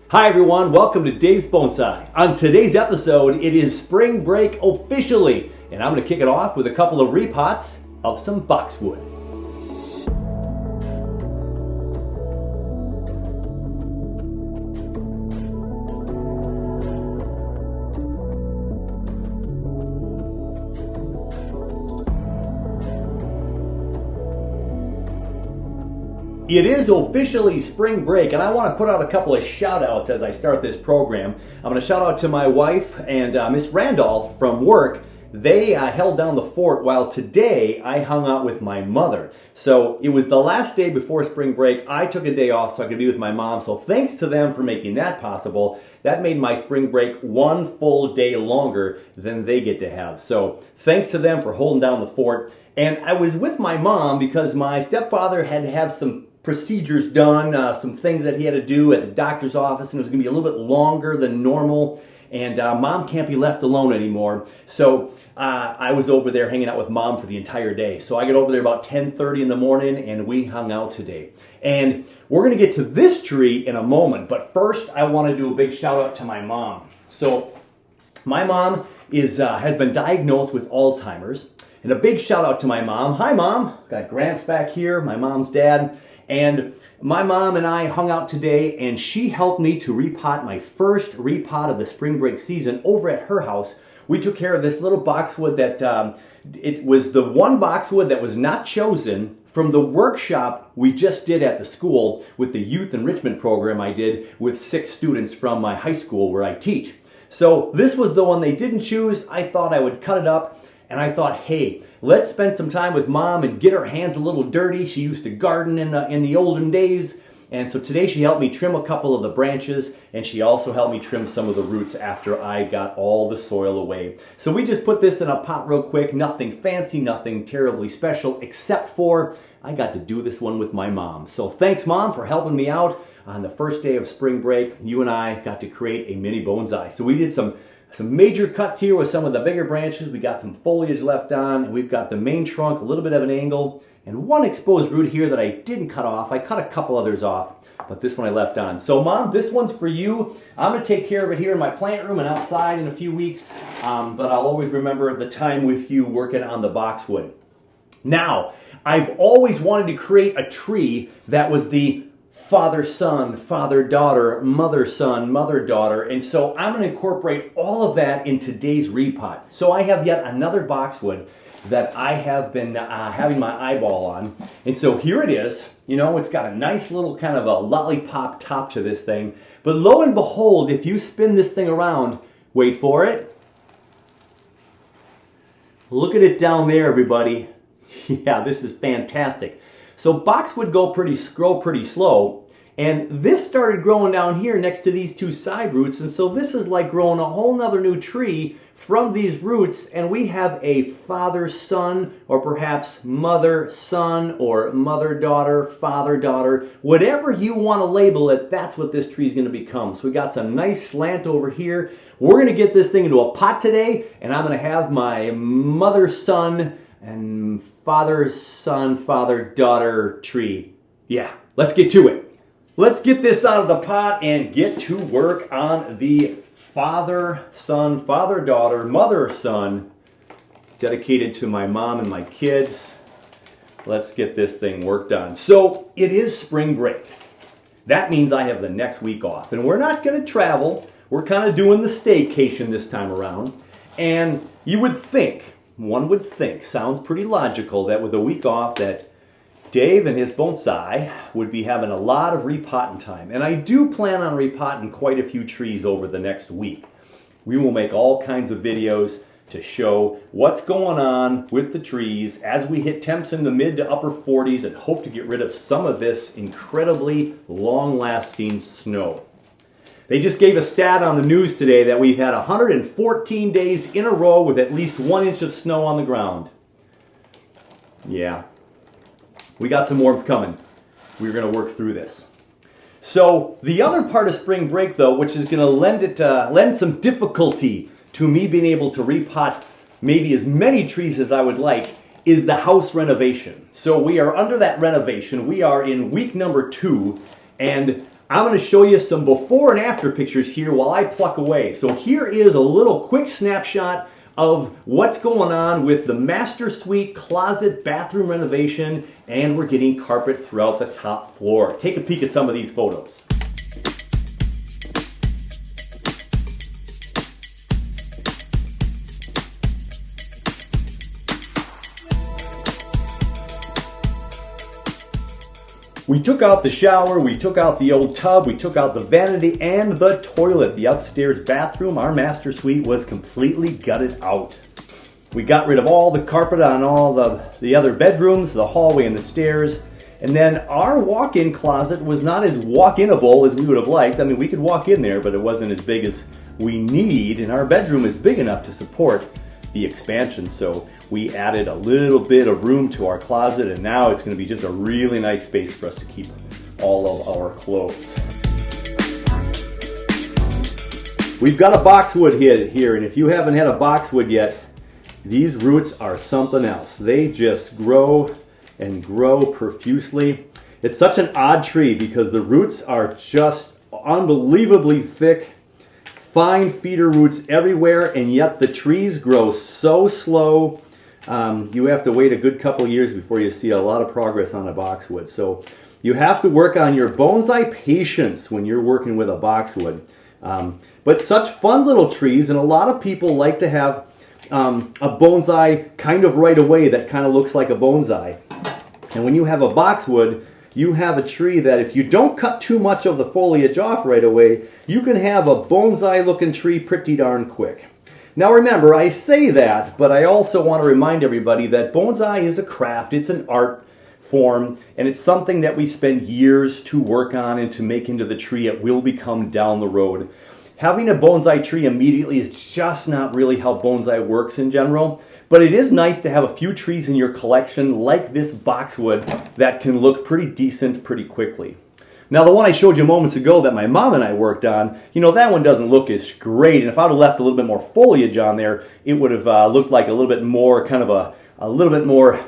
Hi everyone, welcome to Dave's Bonsai. On today's episode, it is spring break officially, and I'm going to kick it off with a couple of repots of some boxwood. It is officially spring break, and I want to put out a couple of shout outs as I start this program. I'm going to shout out to my wife and Miss Randolph from work. They held down the fort while today I hung out with my mother. So it was the last day before spring break. I took a day off so I could be with my mom. So thanks to them for making that possible. That made my spring break one full day longer than they get to have. So thanks to them for holding down the fort. And I was with my mom because my stepfather had to have some procedures done, some things that he had to do at the doctor's office, and it was going to be a little bit longer than normal, and Mom can't be left alone anymore. So I was over there hanging out with Mom for the entire day. So I got over there about 10:30 in the morning, and we hung out today. And we're going to get to this tree in a moment, but first I want to do a big shout out to my mom. So my mom has been diagnosed with Alzheimer's, and a big shout out to my mom. Hi Mom, got Gramps back here, my mom's dad. And my mom and I hung out today, and she helped me to repot my first repot of the spring break season over at her house. We took care of this little boxwood that, it was the one boxwood that was not chosen from the workshop we just did at the school with the youth enrichment program I did with 6 students from my high school where I teach. So this was the one they didn't choose. I thought I would cut it up. And I thought, hey, let's spend some time with Mom and get her hands a little dirty. She used to garden in the olden days. And so today she helped me trim a couple of the branches, and she also helped me trim some of the roots after I got all the soil away. So we just put this in a pot real quick, nothing fancy, nothing terribly special, except for I got to do this one with my mom. So thanks, Mom, for helping me out on the first day of spring break. You and I got to create a mini bonsai. So we did some major cuts here with some of the bigger branches. We got some foliage left on, and we've got the main trunk, a little bit of an angle, and one exposed root here that I didn't cut off. I cut a couple others off, but this one I left on. So Mom, this one's for you. I'm going to take care of it here in my plant room and outside in a few weeks, but I'll always remember the time with you working on the boxwood. Now, I've always wanted to create a tree that was the father-son, father-daughter, mother-son, mother-daughter, and so I'm going to incorporate all of that in today's repot. So I have yet another boxwood that I have been having my eyeball on, and so here it is. You know, it's got a nice little kind of a lollipop top to this thing, but lo and behold, if you spin this thing around, wait for it, look at it down there, everybody. Yeah, this is fantastic. So boxwood grow pretty slow, and this started growing down here next to these 2 side roots, and so this is like growing a whole nother new tree from these roots, and we have a father-son, or perhaps mother-son, or mother-daughter, father-daughter, whatever you want to label it, that's what this tree is going to become. So we got some nice slant over here. We're going to get this thing into a pot today, and I'm going to have my mother-son and father-son, father-daughter tree. Yeah, let's get to it. Let's get this out of the pot and get to work on the father-son, father-daughter, mother-son, dedicated to my mom and my kids. Let's get this thing worked on. So it is spring break. That means I have the next week off, and we're not going to travel. We're kind of doing the staycation this time around, and you would think, one would think, sounds pretty logical, that with a week off that Dave and his bonsai would be having a lot of repotting time. And I do plan on repotting quite a few trees over the next week. We will make all kinds of videos to show what's going on with the trees as we hit temps in the mid to upper 40s and hope to get rid of some of this incredibly long-lasting snow. They just gave a stat on the news today that we've had 114 days in a row with at least 1 inch of snow on the ground. Yeah, we got some warmth coming. We're going to work through this. So the other part of spring break, though, which is going to lend some difficulty to me being able to repot maybe as many trees as I would like, is the house renovation. So we are under that renovation. We are in week number 2, and I'm going to show you some before and after pictures here while I pluck away. So here is a little quick snapshot of what's going on with the master suite closet bathroom renovation, and we're getting carpet throughout the top floor. Take a peek at some of these photos. We took out the shower, we took out the old tub, we took out the vanity and the toilet. The upstairs bathroom, our master suite, was completely gutted out. We got rid of all the carpet on all the other bedrooms, the hallway and the stairs. And then our walk-in closet was not as walk-inable as we would have liked. I mean, we could walk in there, but it wasn't as big as we need. And our bedroom is big enough to support the expansion. So we added a little bit of room to our closet, and now it's going to be just a really nice space for us to keep all of our clothes. We've got a boxwood here, and if you haven't had a boxwood yet, these roots are something else. They just grow and grow profusely. It's such an odd tree because the roots are just unbelievably thick, fine feeder roots everywhere, and yet the trees grow so slow. You have to wait a good couple years before you see a lot of progress on a boxwood. So you have to work on your bonsai patience when you're working with a boxwood. But such fun little trees, and a lot of people like to have a bonsai kind of right away that kind of looks like a bonsai. And when you have a boxwood, you have a tree that if you don't cut too much of the foliage off right away, you can have a bonsai looking tree pretty darn quick. Now remember, I say that, but I also want to remind everybody that bonsai is a craft, it's an art form, and it's something that we spend years to work on and to make into the tree it will become down the road. Having a bonsai tree immediately is just not really how bonsai works in general, but it is nice to have a few trees in your collection like this boxwood that can look pretty decent pretty quickly. Now the one I showed you moments ago that my mom and I worked on, you know, that one doesn't look as great, and if I would have left a little bit more foliage on there, it would have looked like a little bit more, kind of a little bit more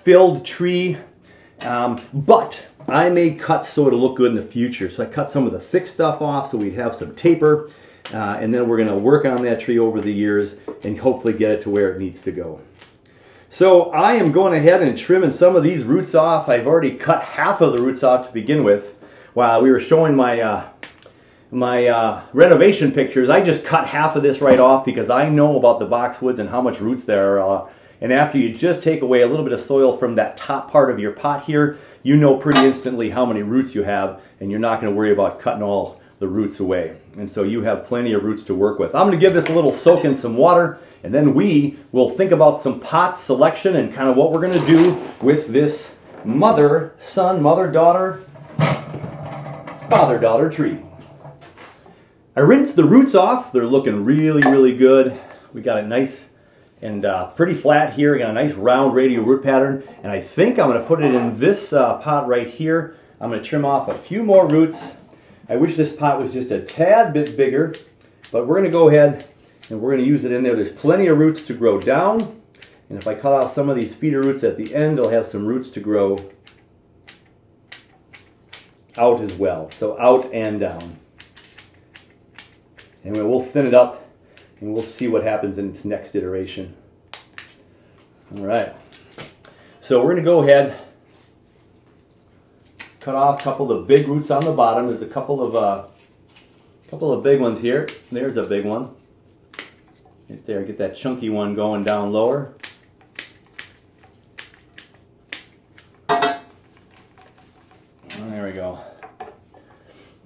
filled tree, but I made cuts so it'll look good in the future. So I cut some of the thick stuff off so we'd have some taper, and then we're going to work on that tree over the years and hopefully get it to where it needs to go. So I am going ahead and trimming some of these roots off. I've already cut half of the roots off to begin with. While we were showing my renovation pictures, I just cut half of this right off because I know about the boxwoods and how much roots there are. And after you just take away a little bit of soil from that top part of your pot here, you know pretty instantly how many roots you have, and you're not going to worry about cutting all the roots away. And so you have plenty of roots to work with. I'm going to give this a little soak in some water, and then we will think about some pot selection and kind of what we're going to do with this mother-son, mother-daughter, father-daughter tree. I rinsed the roots off. They're looking really, really good. We got it nice and pretty flat here. We got a nice round radial root pattern, and I think I'm going to put it in this pot right here. I'm going to trim off a few more roots. I wish this pot was just a tad bit bigger, but we're going to go ahead and we're going to use it in there. There's plenty of roots to grow down, and if I cut off some of these feeder roots at the end, they'll have some roots to grow out as well. So out and down. And we'll thin it up and we'll see what happens in its next iteration. All right. So we're going to go ahead, cut off a couple of the big roots on the bottom. There's a couple of big ones here. There's a big one. Right there, get that chunky one going down lower. There we go.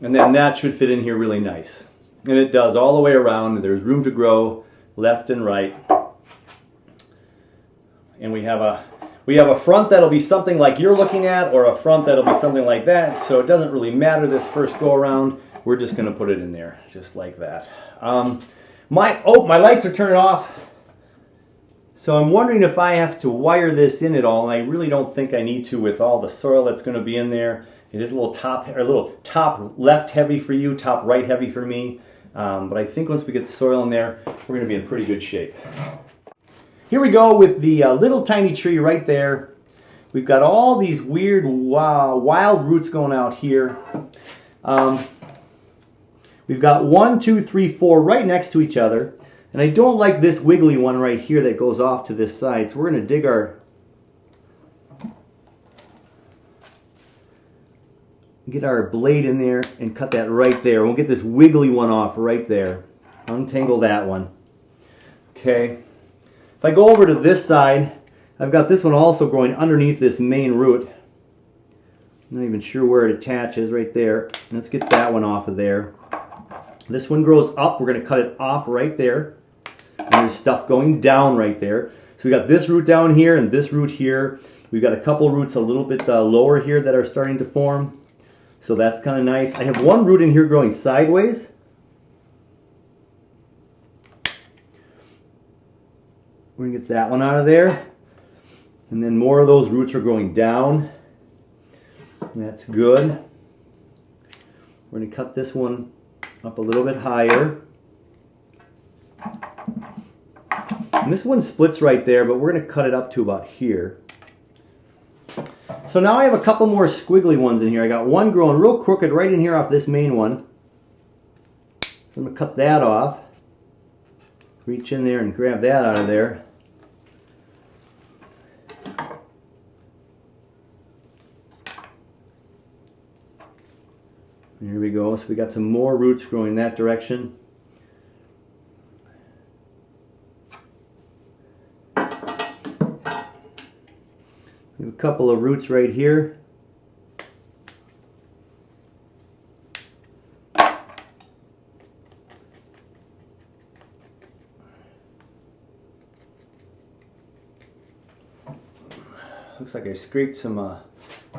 And then that should fit in here really nice. And it does all the way around. There's room to grow left and right. And we have a front that'll be something like you're looking at, or a front that'll be something like that. So it doesn't really matter this first go around. We're just going to put it in there just like that. My lights are turning off. So I'm wondering if I have to wire this in at all, and I really don't think I need to with all the soil that's going to be in there. It is a little top left heavy for you, top right heavy for me. But I think once we get the soil in there, we're going to be in pretty good shape. Here we go with the little tiny tree right there. We've got all these weird wild roots going out here. We've got 1, 2, 3, 4 right next to each other. And I don't like this wiggly one right here that goes off to this side. So we're going to dig get our blade in there and cut that right there. We'll get this wiggly one off right there. Untangle that one. Okay. If I go over to this side, I've got this one also growing underneath this main root. I'm not even sure where it attaches, right there. Let's get that one off of there. This one grows up. We're going to cut it off right there. And there's stuff going down right there. So we got this root down here and this root here. We've got a couple roots a little bit lower here that are starting to form. So that's kind of nice. I have one root in here growing sideways. We're going to get that one out of there. And then more of those roots are growing down. That's good. We're going to cut this one up a little bit higher. And this one splits right there, but we're going to cut it up to about here. So now I have a couple more squiggly ones in here. I got one growing real crooked right in here off this main one. I'm going to cut that off. Reach in there and grab that out of there. Here we go. So we got some more roots growing in that direction. We have a couple of roots right here. Looks like I scraped some of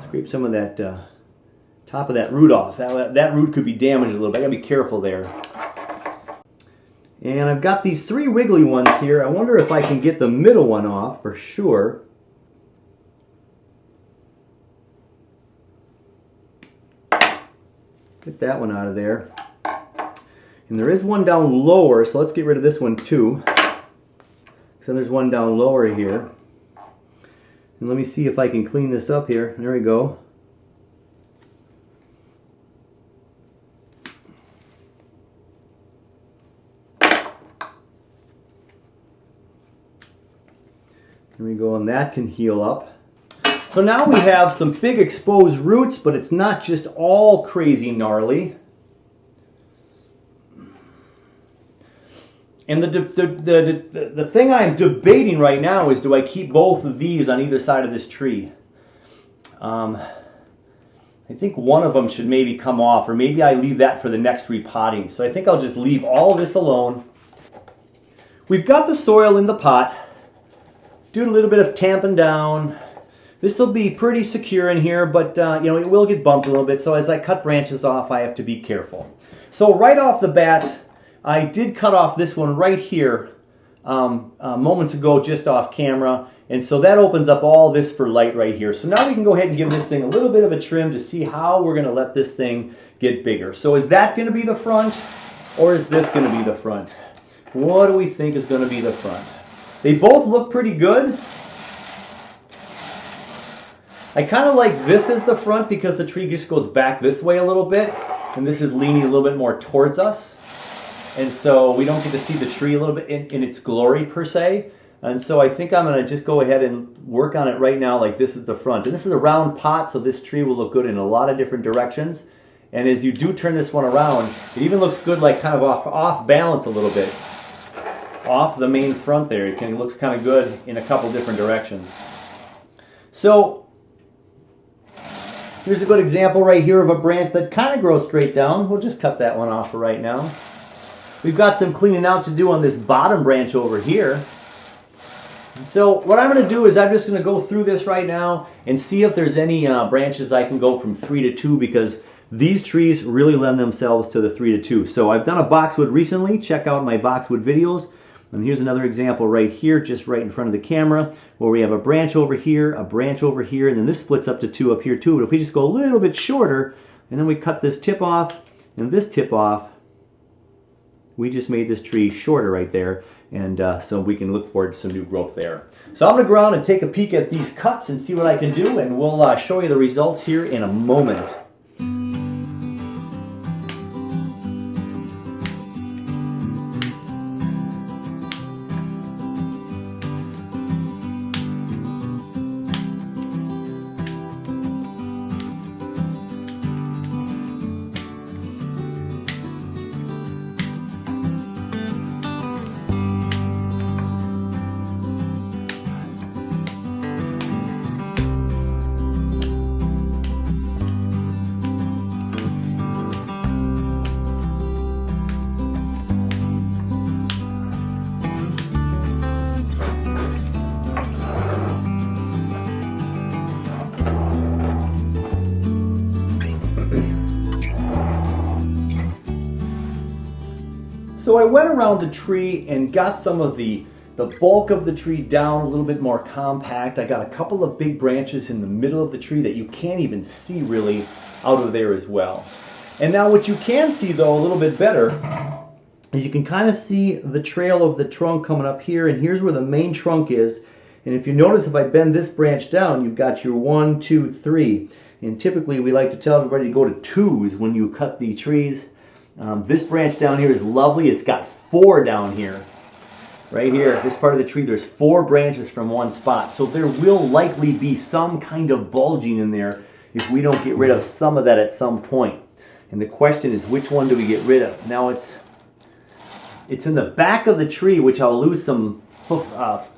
that top of that root off. That root could be damaged a little bit. I gotta be careful there. And I've got these 3 wiggly ones here. I wonder if I can get the middle one off for sure. Get that one out of there. And there is one down lower, so let's get rid of this one too. So there's one down lower here. And let me see if I can clean this up here. There we go. There we go, and that can heal up. So now we have some big exposed roots, but it's not just all crazy gnarly. And the thing I'm debating right now is, do I keep both of these on either side of this tree? I think one of them should maybe come off, or maybe I leave that for the next repotting. So I think I'll just leave all of this alone. We've got the soil in the pot. Do a little bit of tamping down. This will be pretty secure in here, but you know, it will get bumped a little bit. So as I cut branches off, I have to be careful. So right off the bat, I did cut off this one right here moments ago, just off camera. And so that opens up all this for light right here. So now we can go ahead and give this thing a little bit of a trim to see how we're going to let this thing get bigger. So is that going to be the front, or is this going to be the front? What do we think is going to be the front? They both look pretty good. I kind of like this as the front because the tree just goes back this way a little bit, and this is leaning a little bit more towards us. And so we don't get to see the tree a little bit in its glory per se. And so I think I'm going to just go ahead and work on it right now like this is the front. And this is a round pot, so this tree will look good in a lot of different directions. And as you do turn this one around, it even looks good like kind of off balance a little bit. Off the main front there. It looks kind of good in a couple different directions. So here's a good example right here of a branch that kind of grows straight down. We'll just cut that one off for right now. We've got some cleaning out to do on this bottom branch over here. So what I'm going to do is I'm just going to go through this right now and see if there's any branches I can go from 3 to 2, because these trees really lend themselves to the 3 to 2. So I've done a boxwood recently. Check out my boxwood videos. And here's another example right here, just right in front of the camera, where we have a branch over here, a branch over here, and then this splits up to 2 up here too. But if we just go a little bit shorter, and then we cut this tip off and this tip off, we just made this tree shorter right there. And so we can look forward to some new growth there. So I'm going to go around and take a peek at these cuts and see what I can do, and we'll show you the results here in a moment. So I went around the tree and got some of the bulk of the tree down a little bit more compact. I got a couple of big branches in the middle of the tree that you can't even see really out of there as well. And now what you can see though a little bit better is you can kind of see the trail of the trunk coming up here, and here's where the main trunk is. And if you notice, if I bend this branch down, you've got your 1, 2, 3. And typically we like to tell everybody to go to 2s when you cut the trees. This branch down here is lovely. It's got 4 down here. Right here, this part of the tree, there's 4 branches from one spot. So there will likely be some kind of bulging in there if we don't get rid of some of that at some point. And the question is, which one do we get rid of? Now it's in the back of the tree, which I'll lose some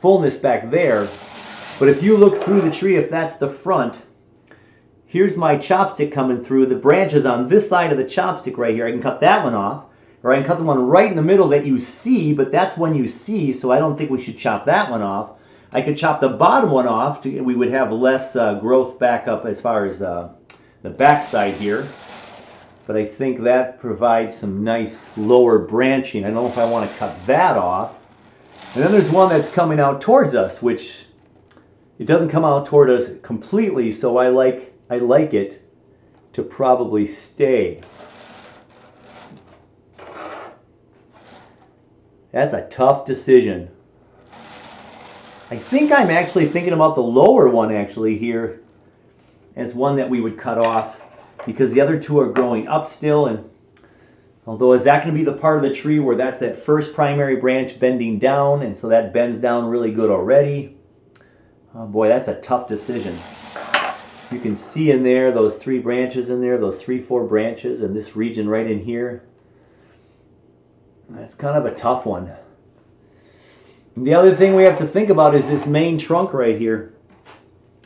fullness back there. But if you look through the tree, if that's the front, here's my chopstick coming through. The branch is on this side of the chopstick right here. I can cut that one off. Or I can cut the one right in the middle that you see, but that's one you see, so I don't think we should chop that one off. I could chop the bottom one off. We would have less growth back up as far as the back side here. But I think that provides some nice lower branching. I don't know if I want to cut that off. And then there's one that's coming out towards us, which it doesn't come out toward us completely, so I like it to probably stay. That's a tough decision. I think I'm actually thinking about the lower one actually here as one that we would cut off, because the other two are growing up still. And although is that going to be the part of the tree where that's that first primary branch bending down, and so that bends down really good already? Oh boy, that's a tough decision. You can see in there those 3 branches in there, those 3, 4 branches, and this region right in here. That's kind of a tough one. And the other thing we have to think about is this main trunk right here.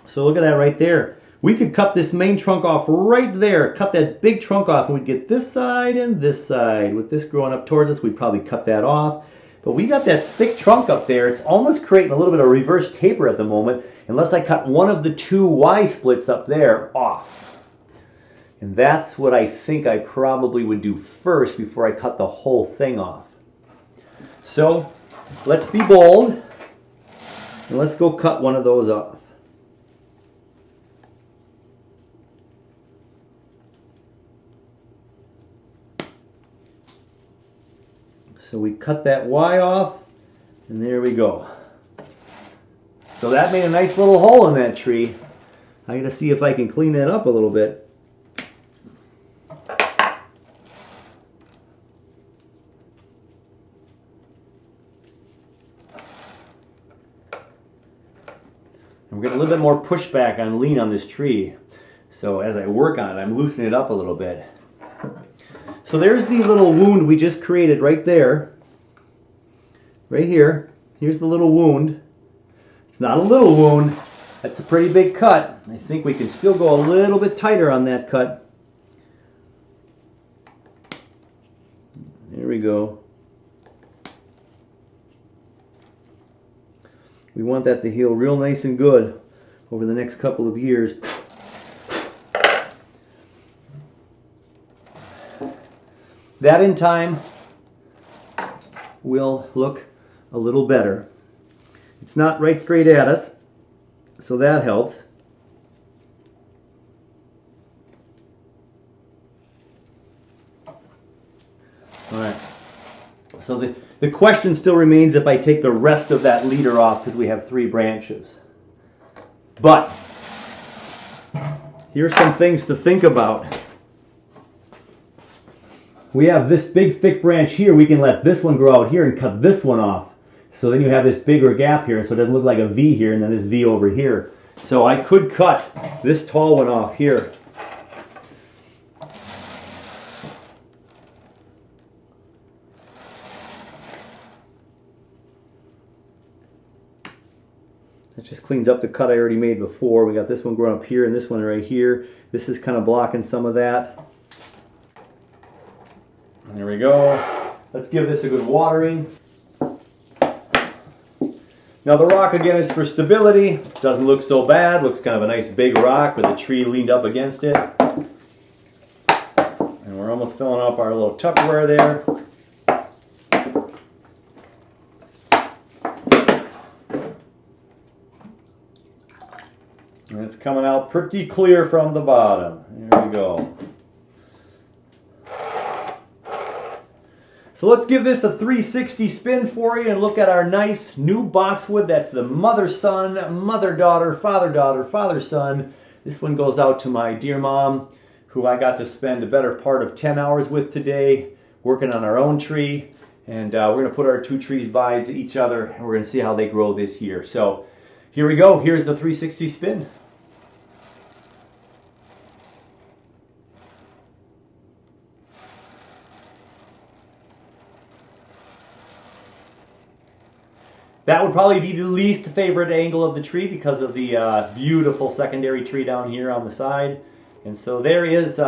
So look at that right there. We could cut this main trunk off right there, cut that big trunk off, and we'd get this side and this side. With this growing up towards us, we'd probably cut that off. But we got that thick trunk up there. It's almost creating a little bit of reverse taper at the moment, unless I cut one of the 2 Y splits up there off. And that's what I think I probably would do first before I cut the whole thing off. So let's be bold and let's go cut one of those off. So we cut that Y off, and there we go. So that made a nice little hole in that tree. I gotta see if I can clean that up a little bit. And we're getting a little bit more pushback on lean on this tree. So as I work on it, I'm loosening it up a little bit. So there's the little wound we just created right there. Right here. Here's the little wound. It's not a little wound. That's a pretty big cut. I think we can still go a little bit tighter on that cut. There we go. We want that to heal real nice and good over the next couple of years. That in time will look a little better. It's not right straight at us, so that helps. Alright, so the question still remains if I take the rest of that leader off, because we have 3 branches. But here's some things to think about. We have this big thick branch here. We can let this one grow out here and cut this one off. So then you have this bigger gap here, so it doesn't look like a V here, and then this V over here. So I could cut this tall one off here. That just cleans up the cut I already made before. We got this one growing up here and this one right here. This is kind of blocking some of that. There we go. Let's give this a good watering. Now the rock again is for stability. Doesn't look so bad. Looks kind of a nice big rock with the tree leaned up against it. And we're almost filling up our little Tupperware there. coming out pretty clear from the bottom. There we go. So let's give this a 360 spin for you and look at our nice new boxwood. That's the mother-son, mother-daughter, father-daughter, father-son. This one goes out to my dear mom, who I got to spend the better part of 10 hours with today, working on our own tree. And we're going to put our two trees by each other, and we're going to see how they grow this year. So here we go. Here's the 360 spin. That would probably be the least favorite angle of the tree because of the beautiful secondary tree down here on the side. And so there is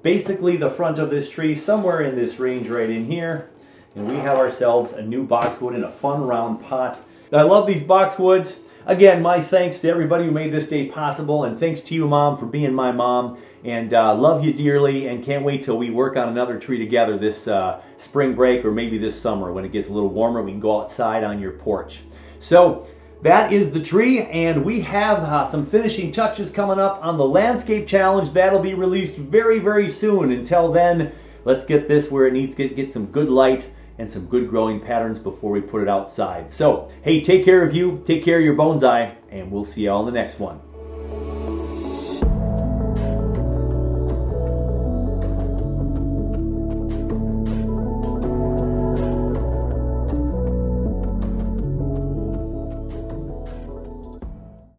basically the front of this tree somewhere in this range right in here. And we have ourselves a new boxwood in a fun round pot. I love these boxwoods. Again, my thanks to everybody who made this day possible, and thanks to you, Mom, for being my mom. And love you dearly, and can't wait till we work on another tree together this spring break, or maybe this summer when it gets a little warmer. We can go outside on your porch. So that is the tree, and we have some finishing touches coming up on the landscape challenge. That'll be released very, very soon. Until then, let's get this where it needs to get some good light and some good growing patterns before we put it outside. So, hey, take care of you, take care of your bonsai, and we'll see you all in the next one.